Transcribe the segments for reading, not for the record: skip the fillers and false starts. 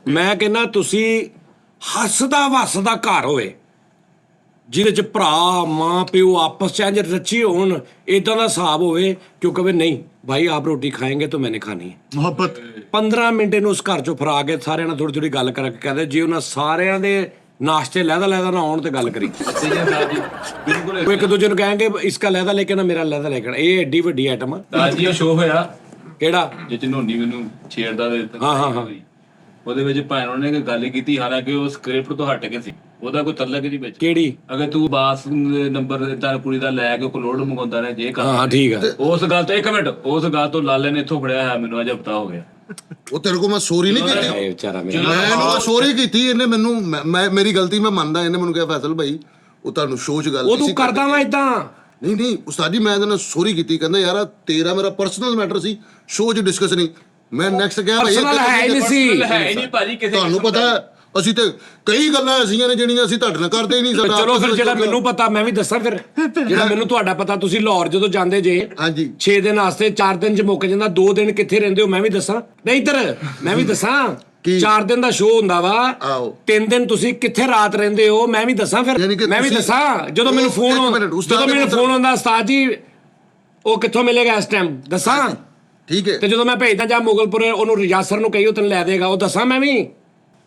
ਮੈਂ ਕਹਿੰਦਾ ਤੁਸੀਂ ਹੱਸਦਾ ਵਸਦਾ ਘਰ ਹੋਵੇ ਜਿਹਦੇ ਚ ਭਰਾ ਮਾਂ ਪਿਓ ਆਪਸ ਚ ਇੰਝ ਰੱਚੇ ਹੋਣ, ਇਦਾਂ ਦਾ ਹਿਸਾਬ ਹੋਵੇ ਕਿਉਂ ਕਵੇ ਨਹੀਂ ਭਾਈ ਆਪ ਰੋਟੀ ਖਾएंगे तो मैंने खानी है। ਮੁਹੱਬਤ 15 ਮਿੰਟ ਇਹਨੂੰ ਉਸ ਘਰ ਚੋਂ ਫਰਾ ਕੇ ਸਾਰਿਆਂ ਨਾਲ ਥੋੜੀ ਥੋੜੀ ਗੱਲ ਕਰਕੇ ਕਹਿੰਦੇ ਜੇ ਉਹਨਾਂ ਸਾਰਿਆਂ ਦੇ ਨਾਸ਼ਤੇ ਲਹਿਦਾ ਲਹਿਦਾ ਨਾ ਆਉਣ ਤੇ ਗੱਲ ਕਰੀ। ਬਿਲਕੁਲ ਉਹ ਇੱਕ ਦੂਜੇ ਨੂੰ ਕਹਿਣਗੇ ਇਸਕਾ ਲਹਿਦਾ ਲੈ ਕੇ ਨਾ ਮੇਰਾ ਲਹਿਦਾ ਲੈ ਕੇ ਆਉਣਾ। ਇਹ ਐਡੀ ਵੱਡੀ ਆਈਟਮ ਆ। ਜੀ ਉਹ ਸ਼ੋਅ ਹੋਇਆ ਕਿਹੜਾ? ਜਿਹ ਚ ਨੋਨੀ ਮੈਨੂੰ ਛੇੜਦਾ ਵੇ। ਹਾਂ। ਉਹਦੇ ਵਿੱਚ ਭਾਣ ਉਹਨੇ ਇੱਕ ਗੱਲ ਕੀਤੀ, ਹਾਲਾਂਕਿ ਉਹ ਸਕ੍ਰਿਪਟ ਤੋਂ ਹਟ ਕੇ ਸੀ, ਉਹਦਾ ਕੋਈ ਤਲਕ ਨਹੀਂ ਵਿੱਚ। ਕਿਹੜੀ? ਅਗਰ ਤੂੰ ਬਾਸ ਨੰਬਰ ਤਾਂ ਕੁੜੀ ਦਾ ਲੈ ਕੇ ਕੋਲੋੜ ਮੰਗਾਉਂਦਾ ਰਿਹਾ ਜੇ ਹਾਂ ਠੀਕ ਆ। ਉਸ ਗੱਲ ਤੋਂ ਇੱਕ ਮਿੰਟ, ਉਸ ਗੱਲ ਤੋਂ ਲਾਲੇ ਨੇ ਇੱਥੋਂ ਫੜਿਆ ਹੈ, ਮੈਨੂੰ ਅਜੇ ਪਤਾ ਹੋ ਗਿਆ। ਉਹ ਤੇਰੇ ਕੋਲ ਮੈਂ ਸੋਰੀ ਨਹੀਂ ਕੀਤੀ, ਇਹ ਵਿਚਾਰਾ ਮੇਰਾ ਮੈਂ ਸੋਰੀ ਕੀਤੀ। ਇਹਨੇ ਮੈਨੂੰ ਮੇਰੀ ਗਲਤੀ ਮੈਂ ਮੰਨਦਾ। ਇਹਨੇ ਮੈਨੂੰ ਕਿਹਾ ਫੈਸਲ ਭਾਈ ਉਹ ਤੁਹਾਨੂੰ ਸ਼ੋਅ 'ਚ ਗੱਲ ਉਹ ਤੂੰ ਕਰਦਾ ਵਾ ਇਦਾਂ। ਨਹੀਂ ਉਸਤਾਦ ਜੀ, ਮੈਂ ਇਹਦੇ ਨਾਲ ਸੋਰੀ ਕੀਤੀ। ਕਹਿੰਦਾ ਯਾਰ ਤੇਰਾ ਮੇਰਾ ਪਰਸਨਲ ਮੈਟਰ ਸੀ, ਸ਼ੋਅ 'ਚ ਡਿਸਕਸ ਨਹੀਂ। ਮੈਂ ਨੈਕਸਟ ਕਿਹਾ ਭਾਈ ਪਰਸਨਲ ਹੈ ਹੀ ਨਹੀਂ ਸੀ। ਹੈ ਹੀ ਨਹੀਂ ਭਾਜੀ ਕਿਸੇ ਤੁਹਾਨੂੰ ਪਤਾ ਅਸੀਂ ਤੇ ਕਈ ਗੱਲਾਂ ਐਸੀਆਂ ਨੇ ਜਿਹੜੀਆਂ ਅਸੀਂ ਤੁਹਾਡੇ ਨਾਲ ਕਰਦੇ ਹੀ ਨਹੀਂ। ਸਾਡਾ ਚਲੋ ਫਿਰ ਜਿਹੜਾ ਮੈਨੂੰ ਪਤਾ ਮੈਂ ਵੀ ਦੱਸਾਂ। ਫਿਰ ਜਿਹੜਾ ਮੈਨੂੰ ਤੁਹਾਡਾ ਪਤਾ, ਤੁਸੀਂ ਲਾਹੌਰ ਜਦੋਂ ਜਾਂਦੇ ਜੇ ਹਾਂਜੀ 6 ਦਿਨ ਵਾਸਤੇ 4 ਦਿਨ ਚ ਮੁੱਕ ਜਾਂਦਾ, 2 ਦਿਨ ਕਿੱਥੇ ਰਹਿੰਦੇ ਹੋ ਮੈਂ ਵੀ ਦੱਸਾਂ। ਨਹੀਂ ਇੱਧਰ ਮੈਂ ਵੀ ਦੱਸਾਂ। 4 ਦਿਨ ਦਾ ਸ਼ੋਅ ਹੁੰਦਾ ਵਾ, 3 ਦਿਨ ਤੁਸੀਂ ਕਿੱਥੇ ਰਾਤ ਰਹਿੰਦੇ ਹੋ ਮੈਂ ਵੀ ਦੱਸਾਂ। ਫਿਰ ਮੈਂ ਵੀ ਦੱਸਾਂ। ਜਦੋਂ ਮੈਨੂੰ ਫੋਨ ਆਉਂਦਾ ਉਸਤਾਦ ਜੀ ਉਹ ਕਿੱਥੋਂ ਮਿਲੇਗਾ ਇਸ ਟਾਈਮ ਦੱਸਾਂ। ਠੀਕ ਹੈ। ਤੇ ਜਦੋਂ ਮੈਂ ਭੇਜਦਾ ਜਾਂ ਮੁਗਲਪੁਰ ਉਹਨੂੰ ਯਾਸਰ ਨੂੰ ਕਹੀ ਉਹ ਤੈਨੂੰ ਲੈ ਦੇਗਾ, ਉਹ ਦੱਸਾਂ ਮੈਂ ਵੀ।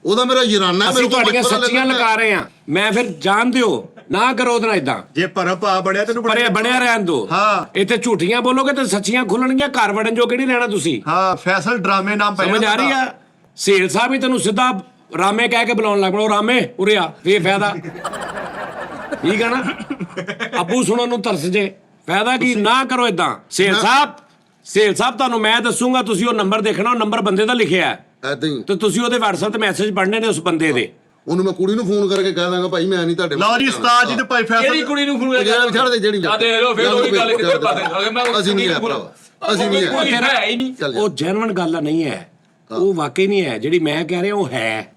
ਉਹਦਾ ਮੇਰਾ ਯਰਾਨਾ ਅਸੀਂ ਤੁਹਾਡੀਆਂ ਸੱਚੀਆਂ ਲਗਾ ਰਹੇ ਆ। ਮੈਂ ਫਿਰ ਜਾਣ ਦਿਓ ਨਾ ਕਰੋ ਉਹਦੇ ਨਾਲ ਇਦਾਂ। ਜੇ ਭਰਮ ਭਾ ਬਣਿਆ ਤੈਨੂੰ ਬਣਿਆ ਰਹਿਣ ਦੋ। ਹਾਂ। ਇੱਥੇ ਝੂਠੀਆਂ ਬੋਲੋਗੇ ਤੇ ਸੱਚੀਆਂ ਖੁੱਲਣਗੀਆਂ। ਘਰ ਵੜਨ ਜੋ ਕਿਹੜੀ ਰਹਿਣਾ ਤੁਸੀਂ। ਹਾਂ ਫੈਸਲ ਡਰਾਮੇ ਨਾਮ ਪੈ ਸਮਝ ਆ ਰਹੀ ਆ? ਸੇਲ ਸਾਹਿਬ ਹੀ ਤੈਨੂੰ ਸਿੱਧਾ ਰਾਮੇ ਕਹਿ ਕੇ ਬੁਲਾਉਣ ਲੱਗ ਪੜਾ। ਰਾਮੇ ਉਰੇ ਆ, ਇਹ ਫਾਇਦਾ ਠੀਕ ਆ ਨਾ? ਅੱਬੂ ਸੁਣਨ ਨੂੰ ਤਰਸ ਜੇ, ਫਾਇਦਾ ਕੀ? ਨਾ ਕਰੋ ਇਦਾਂ। ਸੇਲ ਸਾਹਿਬ ਤੁਹਾਨੂੰ ਮੈਂ ਦੱਸੂਗਾ, ਤੁਸੀਂ ਉਹ ਨੰਬਰ ਦੇਖਣਾ, ਉਹ ਨੰਬਰ ਬੰਦੇ ਦਾ ਲਿਖਿਆ ਐਦਾਂ ਹੀ ਤੇ ਤੁਸੀਂ ਉਹਦੇ WhatsApp ਤੇ ਮੈਸੇਜ ਪੜ੍ਹਨੇ ਨੇ ਉਸ ਬੰਦੇ ਦੇ। ਉਹਨੂੰ ਮੈਂ ਕੁੜੀ ਨੂੰ ਫੋਨ ਕਰਕੇ ਕਹਿ ਦਾਂਗਾ ਭਾਈ ਮੈਂ ਨਹੀਂ ਤੁਹਾਡੇ ਲਓ ਜੀ ਉਸਤਾਦ ਜੀ ਤੇ ਭਾਈ ਕਿਹੜੀ ਫੈਸਲ ਕੁੜੀ ਨੂੰ ਫੋਨ ਛੱਡ ਦੇ ਜਿਹੜੀ ਆ ਦੇਖ ਲਓ ਫਿਰ ਉਹੀ ਗੱਲ ਕਿੱਧਰ ਪਾਦੇ। ਮੈਂ ਅਸੀਂ ਨਹੀਂ ਹੈ ਭਰਾਵਾ, ਅਸੀਂ ਨਹੀਂ ਹੈ। ਹੈ ਹੀ ਨਹੀਂ। ਉਹ ਜੈਨੂਇਨ ਗੱਲ ਨਹੀਂ ਹੈ, ਉਹ ਵਾਕਈ ਨਹੀਂ ਹੈ। ਜਿਹੜੀ ਮੈਂ ਕਹਿ ਰਿਹਾ ਉਹ ਹੈ।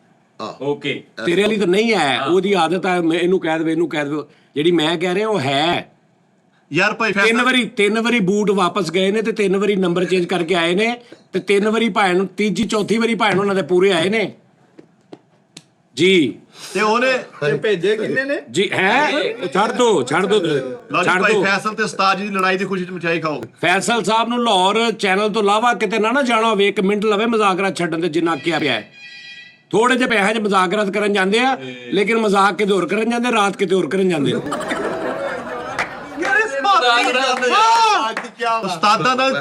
ਓਕੇ ਤੇਰੇ ਵਾਲੀ ਤਾਂ ਨਹੀਂ ਹੈ। ਉਹਦੀ ਆਦਤ ਹੈ ਇਹਨੂੰ ਕਹਿ ਦੇਵੇ ਇਹਨੂੰ ਕਹਿ ਦੇਵੇ। ਜਿਹੜੀ ਮੈਂ ਕਹਿ ਰਿਹਾ ਉਹ ਹੈ। ਯਾਰ ਭਾਈ ਤਿੰਨ ਵਾਰੀ ਬੂਟ ਵਾਪਸ ਗਏ ਨੇ ਤੇ 3 ਵਾਰੀ ਨੰਬਰ ਚੇਂਜ ਕਰਕੇ ਆਏ ਨੇ ਤੇ 3 ਵਾਰੀ ਭਾਣ ਨੂੰ ਤੀਜੀ ਚੌਥੀ ਵਾਰੀ ਭਾਣ ਉਹਨਾਂ ਦੇ ਪੂਰੇ ਆਏ ਨੇ ਜੀ। ਤੇ ਉਹਨੇ ਭੇਜੇ ਕਿੰਨੇ ਨੇ ਜੀ ਹੈ। ਛੱਡ ਦੋ ਭਾਈ ਫੈਸਲ ਤੇ ਉਸਤਾਦ ਜੀ ਦੀ ਲੜਾਈ ਦੀ ਖੁਸ਼ੀ ਚ ਮਚਾਈ ਖਾਓ। ਫੈਸਲ ਸਾਹਿਬ ਨੂੰ ਲਾਹੌਰ ਚੈਨਲ ਤੋਂ ਇਲਾਵਾ ਕਿਤੇ ਨਾ ਜਾਣਾ ਹੋਵੇ, 1 ਮਿੰਟ ਲਵੇ ਮਜ਼ਾਕਰਾ ਛੱਡਣ ਦੇ ਜਿੰਨਾ ਕਿਹਾ ਪਿਆ ਹੈ। ਥੋੜੇ ਜਿਹੇ ਪੈਸਿਆਂ 'ਚ ਮਜ਼ਾਕਰਤ ਕਰਨ ਜਾਂਦੇ ਆ, ਲੇਕਿਨ ਮਜ਼ਾਕ ਕਿਤੇ ਹੋਰ ਕਰਨ ਜਾਂਦੇ, ਰਾਤ ਕਿਤੇ ਹੋਰ ਕਰਨ ਜਾਂਦੇ। ਉਸਤਾਦਾਂ ਨਾਲ